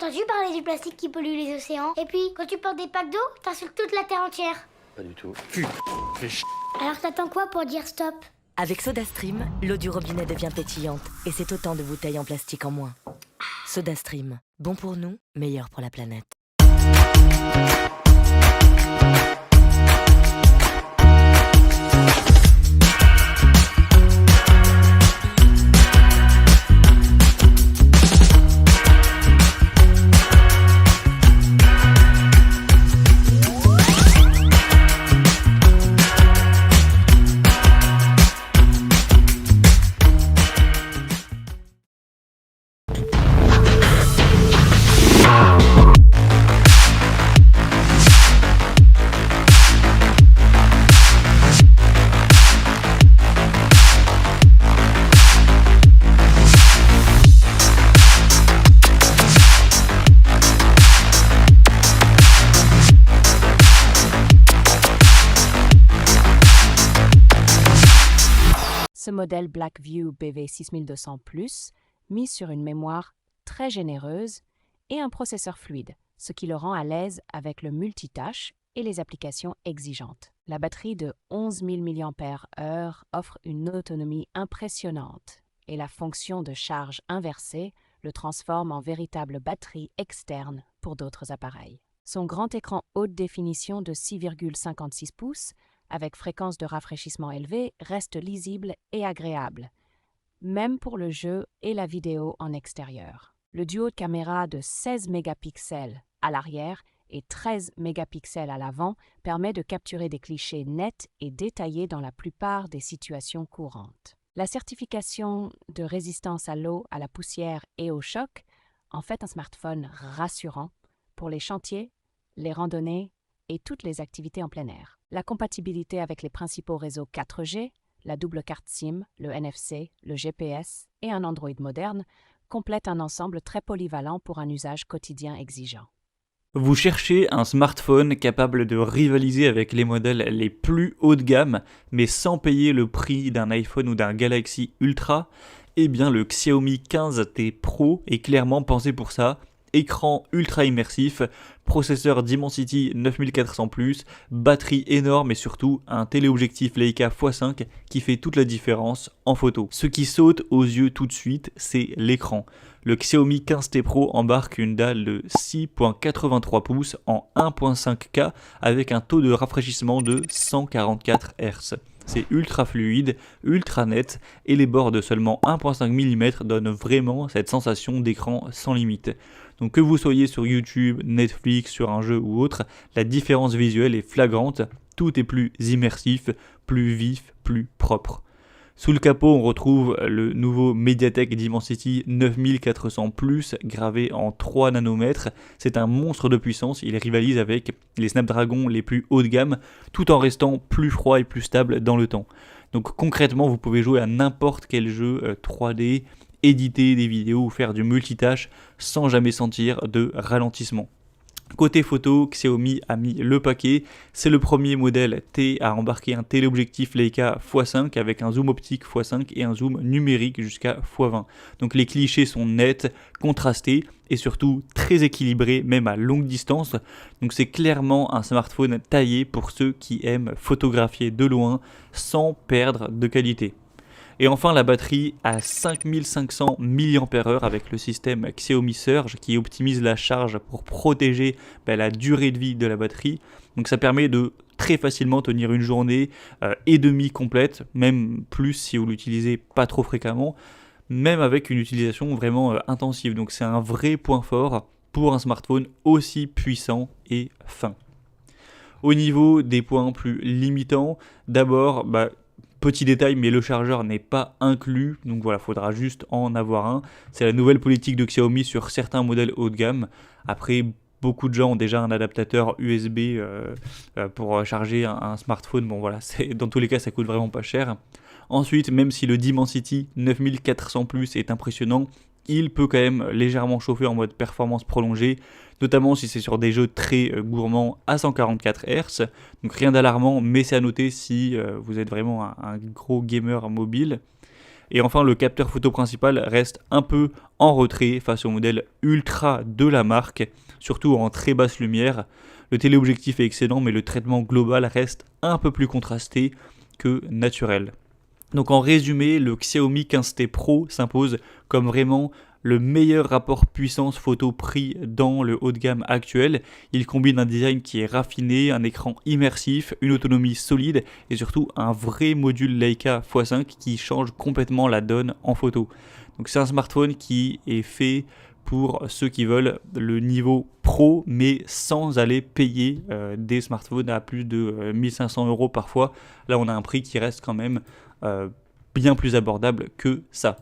entendu parler du plastique qui pollue les océans? Et puis, quand tu portes des packs d'eau, t'insultes toute la Terre entière. Pas du tout. Alors t'attends quoi pour dire stop? Avec SodaStream, l'eau du robinet devient pétillante et c'est autant de bouteilles en plastique en moins. SodaStream, bon pour nous, meilleur pour la planète. Ce modèle Blackview BV6200+, mis sur une mémoire très généreuse et un processeur fluide, ce qui le rend à l'aise avec le multitâche et les applications exigeantes. La batterie de 11 000 mAh offre une autonomie impressionnante et la fonction de charge inversée le transforme en véritable batterie externe pour d'autres appareils. Son grand écran haute définition de 6,56 pouces avec fréquence de rafraîchissement élevée, reste lisible et agréable, même pour le jeu et la vidéo en extérieur. Le duo de caméras de 16 mégapixels à l'arrière et 13 mégapixels à l'avant permet de capturer des clichés nets et détaillés dans la plupart des situations courantes. La certification de résistance à l'eau, à la poussière et au choc en fait un smartphone rassurant pour les chantiers, les randonnées et toutes les activités en plein air. La compatibilité avec les principaux réseaux 4G, la double carte SIM, le NFC, le GPS et un Android moderne complètent un ensemble très polyvalent pour un usage quotidien exigeant. Vous cherchez un smartphone capable de rivaliser avec les modèles les plus haut de gamme, mais sans payer le prix d'un iPhone ou d'un Galaxy Ultra? Eh bien, le Xiaomi 15T Pro est clairement pensé pour ça. Écran ultra immersif, processeur Dimensity 9400+, batterie énorme et surtout un téléobjectif Leica x5 qui fait toute la différence en photo. Ce qui saute aux yeux tout de suite, c'est l'écran. Le Xiaomi 15T Pro embarque une dalle de 6,83 pouces en 1.5K avec un taux de rafraîchissement de 144 Hz. C'est ultra fluide, ultra net et les bords de seulement 1.5 mm donnent vraiment cette sensation d'écran sans limite. Donc que vous soyez sur YouTube, Netflix, sur un jeu ou autre, la différence visuelle est flagrante, tout est plus immersif, plus vif, plus propre. Sous le capot, on retrouve le nouveau Mediatek Dimensity 9400+, gravé en 3 nanomètres. C'est un monstre de puissance, il rivalise avec les Snapdragon les plus haut de gamme, tout en restant plus froid et plus stable dans le temps. Donc concrètement, vous pouvez jouer à n'importe quel jeu 3D, éditer des vidéos ou faire du multitâche sans jamais sentir de ralentissement. Côté photo, Xiaomi a mis le paquet. C'est le premier modèle T à embarquer un téléobjectif Leica x5 avec un zoom optique x5 et un zoom numérique jusqu'à x20. Donc les clichés sont nets, contrastés et surtout très équilibrés même à longue distance. Donc c'est clairement un smartphone taillé pour ceux qui aiment photographier de loin sans perdre de qualité. Et enfin la batterie à 5500 mAh avec le système Xiaomi Surge qui optimise la charge pour protéger la durée de vie de la batterie. Donc ça permet de très facilement tenir une journée et demie complète, même plus si vous l'utilisez pas trop fréquemment, même avec une utilisation vraiment intensive. Donc c'est un vrai point fort pour un smartphone aussi puissant et fin. Au niveau des points plus limitants, d'abord, petit détail, mais le chargeur n'est pas inclus, donc voilà, faudra juste en avoir un. C'est la nouvelle politique de Xiaomi sur certains modèles haut de gamme. Après, beaucoup de gens ont déjà un adaptateur USB pour charger un smartphone. Bon voilà, dans tous les cas, ça coûte vraiment pas cher. Ensuite, même si le Dimensity 9400+ est impressionnant, il peut quand même légèrement chauffer en mode performance prolongée, notamment si c'est sur des jeux très gourmands à 144 Hz. Donc rien d'alarmant, mais c'est à noter si vous êtes vraiment un gros gamer mobile. Et enfin, le capteur photo principal reste un peu en retrait face au modèle ultra de la marque, surtout en très basse lumière. Le téléobjectif est excellent, mais le traitement global reste un peu plus contrasté que naturel. Donc en résumé, le Xiaomi 15T Pro s'impose comme vraiment le meilleur rapport puissance photo-prix dans le haut de gamme actuel. Il combine un design qui est raffiné, un écran immersif, une autonomie solide et surtout un vrai module Leica x5 qui change complètement la donne en photo. Donc c'est un smartphone qui est fait pour ceux qui veulent le niveau pro mais sans aller payer des smartphones à plus de 1500 € parfois. Là on a un prix qui reste quand même bien plus abordable que ça.